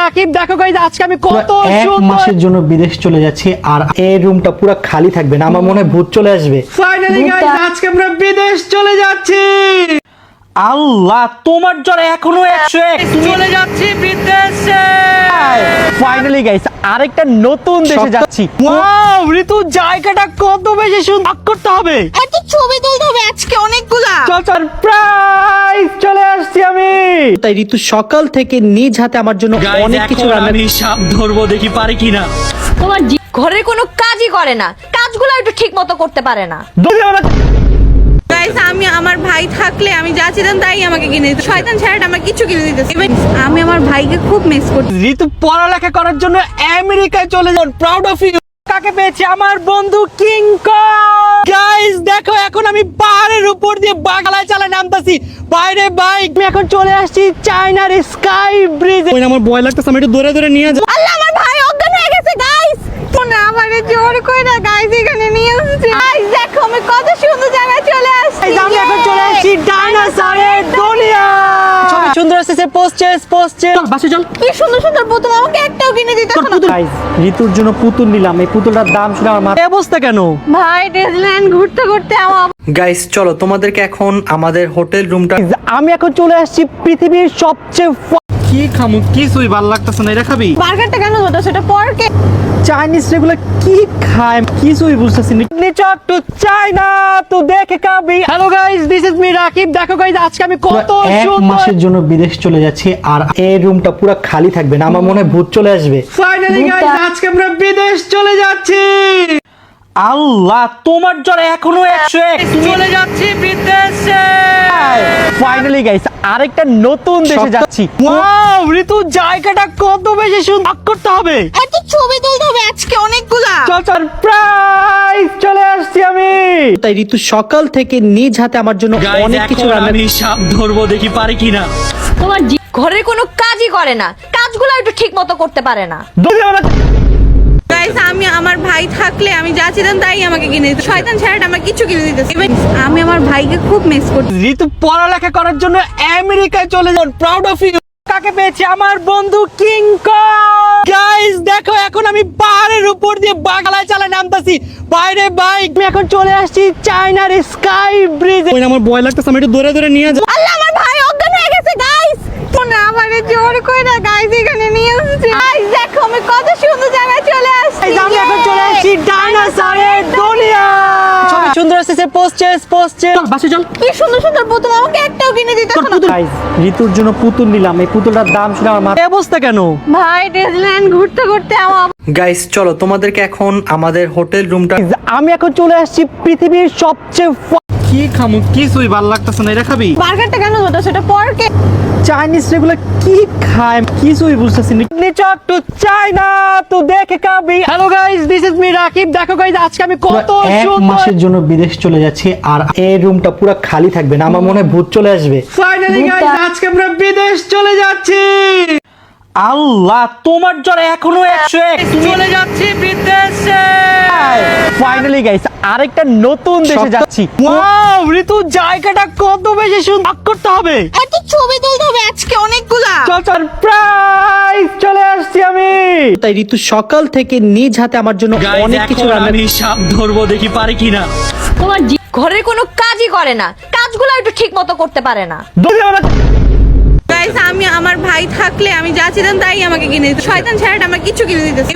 রাকিব, দেখো গাইস আজকে আমি কত এক মাসের জন্য বিদেশ চলে যাচ্ছি আর এই রুমটা পুরো খালি থাকবে না। আমার মনে হয় ভূত চলে আসবে। ফাইনালি গাইস আজকে আমরা বিদেশ চলে যাচ্ছি। আল্লাহ, তোমার জ্বর এখনো 101। চলে যাচ্ছি বিদেশে। ফাইনালি গাইস আরেকটা নতুন দেশে যাচ্ছি। ওয়াও ঋতু, জায়গাটা কত বেশি সুন্দর করতে হবে। এত ছবি তুলতে হবে আজকে অনেকগুলা। চল সারপ্রাইজ, চলে আসছি আমি। তাই ঋতু সকাল থেকে নিজ হাতে আমার জন্য অনেক কিছু রান্না। আমি সাপ ধরবো, দেখি পারি কিনা। তোমার ঘরের কোনো কাজই করে না, কাজগুলো একটু ঠিক মতো করতে পারে না। গাইস, আমি আমার ভাই থাকলে আমি যা চাইতাম তাই আমাকে কিনে দিত। শয়তান ছেলেটা আমার কিছু কিনে দিতেছে। আমি আমার ভাইকে খুব মিস করছি। ঋতু পড়ালেখা করার জন্য আমেরিকায় চলে যান। Proud of you. কাকে পেয়েছি? আমার বন্ধু কিং কং। গাইস দেখো, এখন আমি পাহাড়ের উপর দিয়ে বাংলায় চালায় নামতাছি। বাইরে বাইক, আমি এখন চলে আসছি চায়নার স্কাই ব্রিজ। আমার ভয় লাগতেছে, আমি একটু দৌড়ে দৌড়ে নিয়ে যাবো। আল্লাহ, আমার ভাই অজ্ঞান হয়ে গেছে গাইস। তোমরা আমারে জোর কইরা গাইস এখানে নিয়ে এসেছে। গাইস দেখো, আমি কত সুন্দর জায়গায় চলে আসছি। আমি এখন চলে আসছি ডাইনোসরের দুনিয়া। ছবি সুন্দর আসছে। পোস্টে চল, বাসে চল। কি সুন্দর সুন্দর পুতুল, আমাকে একটাও কিনে দিতে না। গাইস ঋতুর জন্য পুতুল নিলাম। এই পুতুলটার দাম শুনে আমার মাথা। এই অবস্থা কেন? ভাই ডিজনিল্যান্ড ঘুরতে ঘুরতে আমার গাইস চলো তোমাদেরকে এখন আমাদের হোটেল রুমটা। আমি এখন চলে আসছি পৃথিবীর সবচেয়ে কি খামু, কিছুই ভালো লাগতেছে না। এটা খাবি? বার্গারটা কেন ধরতো সেটা পরকে। চাইনিজ রেগুলো কি খায় কিছুই বুঝতেছি না। নিচক টু চায়না তো দেখে খাবি। Hello guys, this is me Rakib. দেখো গাইস আজকে আমি কত এক মাসের জন্য বিদেশ চলে যাচ্ছি আর এই রুমটা পুরো খালি থাকবে না। আমার মনে হয় ভূত চলে আসবে। ফাইনালি গাইস আজকে আমরা বিদেশ চলে যাচ্ছি। আল্লাহ, তোমার জ্বর এখনো 101। চলে যাচ্ছি বিদেশে। ফাইনালি গাইস আরেকটা নতুন দেশে যাচ্ছি। ওয়াও ঋতু, জায়গাটা কত বেশি সুন্দর করতে হবে। এত ছবি তুলতে হবে আজকে অনেকগুলা। চল সারপ্রাইজ, চলে আসছি আমি। তাই ঋতু সকাল থেকে নিজ হাতে আমার জন্য অনেক কিছু রান্না। আমি সাপ ধরবো, দেখি পারি কিনা। তোমার ঘরের কোনো কাজই করে না, কাজগুলো একটু ঠিক মতো করতে পারে না। গাইস, আমি আমার ভাই থাকলে আমি যা চাইতাম তাই আমাকে কিনে দিত। শয়তান ছেলেটা আমার কিছু কিনে দিতেছে। আমি আমার ভাইকে খুব মিস করছি। ঋতু পড়ালেখা করার জন্য আমেরিকায় চলে যান। Proud of you. কাকে পেয়েছি? আমার বন্ধু কিং কং। গাইস দেখো, এখন আমি পাহাড়ের উপর দিয়ে বাংলায় চালায় নামতাছি। বাইরে বাইক, আমি এখন চলে আসছি চায়নার স্কাই ব্রিজ। আমার ভয় লাগতেছে, আমি একটু দৌড়ে দৌড়ে নিয়ে যাবো। আল্লাহ, আমার ভাই অজ্ঞান হয়ে গেছে গাইস। তোমরা আমারে জোর কইরা গাইস এখানে নিয়ে এসেছে। গাইস দেখো, আমি কত সুন্দর জায়গায় চলে আসছি। আমি এখন চলে আসছি ডাইনোসরের দুনিয়া। ছবি সুন্দর আসছে। পোস্টে চল, বাসে চল। কি সুন্দর সুন্দর পুতুল, আমাকে একটাও কিনে দিতে না। গাইস ঋতুর জন্য পুতুল নিলাম। এই পুতুলটার দাম শুনে আমার মাথা। এই অবস্থা কেন? ভাই ডিজনিল্যান্ড ঘুরতে ঘুরতে আমার গাইস চলো তোমাদেরকে এখন আমাদের হোটেল রুমটা। আমি এখন চলে আসছি পৃথিবীর সবচেয়ে কি খামু, কিছুই ভালো লাগতেছে না। এটা খাবি? বার্গারটা কেন ধরতো সেটা পরকে। চাইনিজ রেগুলো কি খায় কিছুই বুঝতেছি না। নিচক টু চায়না তো দেখে খাবি। Hello guys, this is me Rakib. দেখো গাইস আজকে আমি কত এক মাসের জন্য বিদেশ চলে যাচ্ছি আর এই রুমটা পুরো খালি থাকবে না। আমার মনে হয় ভূত চলে আসবে। ফাইনালি গাইস আজকে আমরা বিদেশ চলে যাচ্ছি। আল্লাহ, তোমার জ্বর এখনো 101। চলে যাচ্ছি বিদেশে। ফাইনালি গাইস আরেকটা নতুন দেশে যাচ্ছি। ওয়াও ঋতু, জায়গাটা কত বেশি সুন্দর করতে হবে। এত ছবি তুলতে হবে আজকে অনেকগুলা। চল সারপ্রাইজ, চলে আসছি আমি। তাই ঋতু সকাল থেকে নিজ হাতে আমার জন্য অনেক কিছু রান্না। আমি সাপ ধরবো, দেখি পারি কিনা। তোমার ঘরের কোনো কাজই করে না, কাজগুলো একটু ঠিক মতো করতে পারে না। গাইস, আমি আমার ভাই থাকলে আমি যা চাইতাম তাই আমাকে কিনে দিত। শয়তান ছেলেটা আমার কিছু কিনে দিতেছে।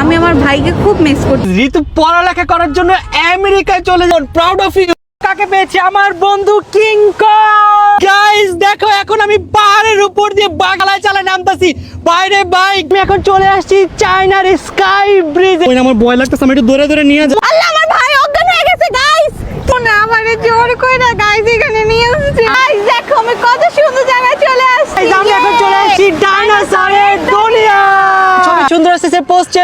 আমি আমার ভাইকে খুব মিস করছি। ঋতু পড়ালেখা করার জন্য আমেরিকায় চলে যান। Proud of you. কাকে পেয়েছি? আমার বন্ধু কিং কং। গাইস দেখো, এখন আমি পাহাড়ের উপর দিয়ে বাংলায় চালায় নামতাছি। বাইরে বাইক, আমি এখন চলে আসছি চায়নার স্কাই ব্রিজ। আমার ভয় লাগতেছে, আমি একটু দৌড়ে দৌড়ে নিয়ে যাবো। আল্লাহ, আমার ভাই অজ্ঞান হয়ে গেছে গাইস। তোমরা আমারে জোর কইরা গাইস এখানে নিয়ে এসেছে। গাইস দেখো, আমি কত সুন্দর জায়গায় চলে আসছি। আমি এখন চলে আসছি ডাইনোসরের দুনিয়া। ছবি সুন্দর আসছে। পোস্টে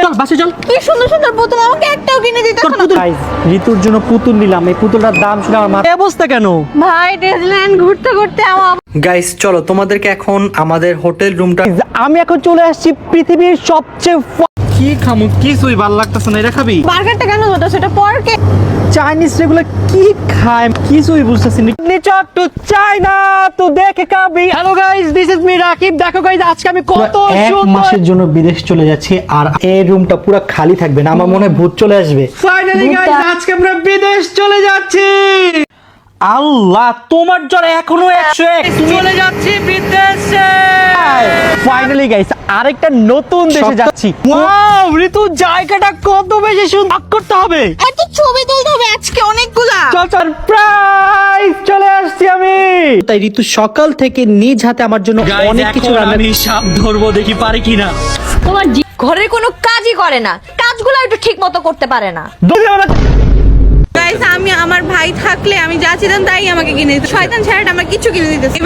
চল, বাসে চল। কি সুন্দর সুন্দর পুতুল, আমাকে একটাও কিনে দিতে না। গাইস ঋতুর জন্য পুতুল নিলাম। এই পুতুলটার দাম শুনে আমার মাথা। এই অবস্থা কেন? ভাই ডিজনিল্যান্ড ঘুরতে ঘুরতে আমার গাইস চলো তোমাদেরকে এখন আমাদের হোটেল রুমটা। আমি এখন চলে আসছি পৃথিবীর সবচেয়ে কি খামু কিছুই ভাল লাগতেছে না, এটা খাবি? বার্গারটা কেন ধরতেছ? এটা পরকে চাইনিজ রেগুলো কি খায় কিছুই বুঝতেছি না। নিচক টু চায়না তো দেখে খাবি। Hello guys, this is me Rakib. দেখো গাইস, আজকে আমি কত এক সুন্দর মাসের জন্য বিদেশ চলে যাচ্ছি আর এই রুমটা পুরো খালি থাকবে না, আমার মনে হয় ভূত চলে আসবে। ফাইনালি গাইস, আজকে আমরা বিদেশ চলে যাচ্ছি। আল্লাহ, তোমার জ্বর এখনো 101। চলে যাচ্ছি বিদেশে। ফাইনালি গাইস, আরেকটা নতুন দেশে যাচ্ছি। ওয়াও ঋতু, জায়গাটা কত বেশি সুন্দর করতে হবে। এত ছবি তুলতে হবে আজকে অনেকগুলা। চল চল, প্রাইস চলে আসছি আমি। তাই ঋতু সকাল থেকে নিজ হাতে আমার জন্য অনেক কিছু রান্না। আমি সাপ ধরবো, দেখি পারি কিনা। তোমার ঘরের কোনো কাজই করে না, কাজগুলো একটু ঠিক মতো করতে পারে না। গাইস, আমি আমার ভাই থাকলে আমি যা চাইতাম তাই আমাকে কিনে দিত। শয়তান ছেলেটা আমার কিছু কিনে দিতেছে।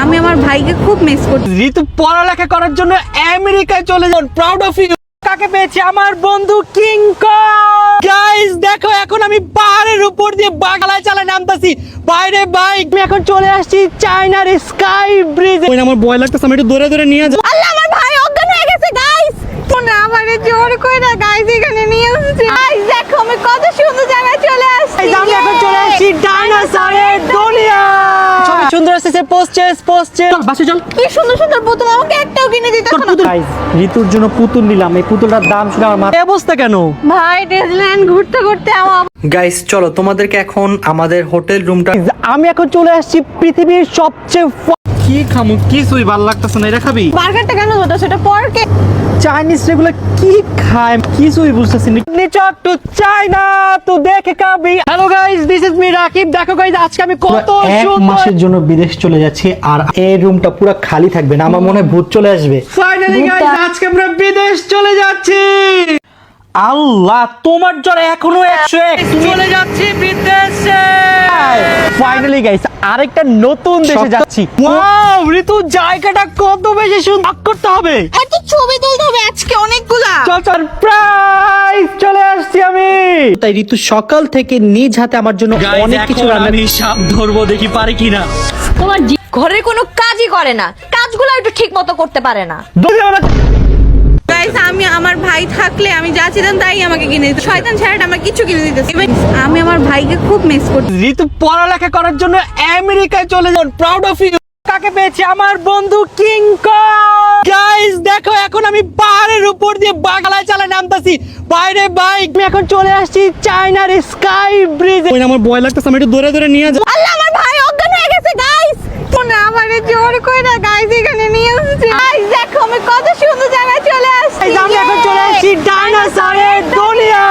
আমি আমার ভাইকে খুব মিস করছি। ঋতু পড়ালেখা করার জন্য আমেরিকায় চলে যান। Proud of you. কাকে পেয়েছি? আমার বন্ধু কিং কং। গাইস দেখো, এখন আমি পাহাড়ের উপর দিয়ে বাগালায় চালা নামতাছি। বাইরে বাইক, আমি এখন চলে আসছি চায়নার স্কাই ব্রিজে। আমার ভয় লাগতেছে, আমি একটু দূরে দূরে নিয়ে যাই। আল্লাহ, আমার ভাই অজ্ঞান হয়ে গেছে গাইস। তোমরা আমারে জোর কইরা গাইস এখানে নিয়ে এসেছে। গাইস দেখো, আমি কত সুন্দর জায়গায় চলে আসছি। গাইস, আমি এখন চলে আসছি ডাইনোসরের দুনিয়া। ছবি সুন্দর আসছে, পোস্টেস পোস্টেস। চল বাসে চল। কি সুন্দর সুন্দর পুতুল, আমাকে একটাও কিনে দিতে না। গাইস, ঋতুর জন্য পুতুল নিলাম, এই পুতুলটার দাম শুনে আমার মাথা। এই অবস্থা কেন? ভাই ডিজনিল্যান্ড ঘুরতে ঘুরতে আমার গাইস চলো, তোমাদেরকে এখন আমাদের হোটেল রুমটা। আমি এখন চলে আসছি পৃথিবীর সবচেয়ে কি খামু কিছুই ভাল লাগতেছে না, এটা খাবি? বার্গারটা কেন ধরতেছ? এটা পরকে চাইনিজ রেগুলো কি খায় কিছুই বুঝতেছি না। নিচক টু চায়না তো দেখে খাবি। Hello guys, this is me Rakib. দেখো গাইস, আজকে আমি কত এক সুন্দর। মাসের জন্য বিদেশ চলে যাচ্ছি আর এই রুমটা পুরো খালি থাকবে না, আমার মনে হয় ভূত চলে আসবে। ফাইনালি গাইস, আজকে আমরা বিদেশ চলে যাচ্ছি। আল্লাহ, তোমার জ্বর এখনো 101। চলে যাচ্ছি বিদেশে। ফাইনালি গাইস, আরেকটা নতুন দেশে যাচ্ছি। ওয়াও ঋতু, জায়গাটা কত বেশি সুন্দর করতে হবে। এত ছবি তুলতে হবে আজকে অনেকগুলা। চল চল, প্রাইস চলে আসছি আমি। তাই ঋতু সকাল থেকে নিজ হাতে আমার জন্য অনেক কিছু রান্না। আমি সাপ ধরবো, দেখি পারি কিনা। তোমার ঘরের কোনো কাজই করে না, কাজগুলো একটু ঠিক মতো করতে পারে না। গাইস, আমি আমার ভাই থাকলে আমি যা চাইতাম তাই আমাকে কিনে দিত। শয়তান ছেলেটা আমার কিছু কিনে দিতেছে। আমি আমার ভাইকে খুব মিস করছি। ঋতু পড়ালেখা করার জন্য আমেরিকায় চলে যান। Proud of you. কাকে পেয়েছি? আমার বন্ধু কিং কং। গাইস দেখো, এখন আমি পাহাড়ের উপর দিয়ে বাগালায় চালা নামতাছি। বাইরে বাইক, আমি এখন চলে আসছি চায়নার স্কাই ব্রিজে। আমার ভয় লাগতেছে, আমি একটু দূরে দূরে নিয়ে যাই। আল্লাহ, আমার ভাই অজ্ঞান হয়ে গেছে গাইস। তোমরা আমারে জোর কইরা গাইস এখানে নিয়ে এসেছে। গাইস দেখো, আমি কত সুন্দর জায়গায় চলে আসছি। গাইস, আমি এখন চলে আসছি ডাইনোসরের দুনিয়া।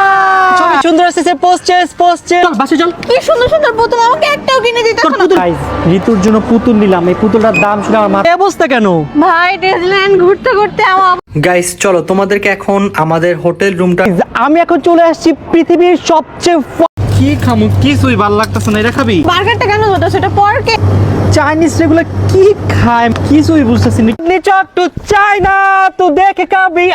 ছবি সুন্দর আসছে, পোস্টেস পোস্টেস। চল বাসে চল। কি সুন্দর সুন্দর পুতুল, আমাকে একটাও কিনে দিতে না। গাইস, ঋতুর জন্য পুতুল নিলাম, এই পুতুলটার দাম শুনে আমার মাথা। এই অবস্থা কেন? ভাই ডিজনিল্যান্ড ঘুরতে ঘুরতে আমার গাইস চলো, তোমাদেরকে এখন আমাদের হোটেল রুমটা। আমি এখন চলে আসছি পৃথিবীর সবচেয়ে কি খামু কিছুই ভাল লাগতেছে না, এটা খাবি? বার্গারটা কেন ধরতেছ? এটা পরকে চাইনিজ রেগুলো কি খায় কিছুই বুঝতেছি না। নিচক টু চায়না তো দেখে খাবি।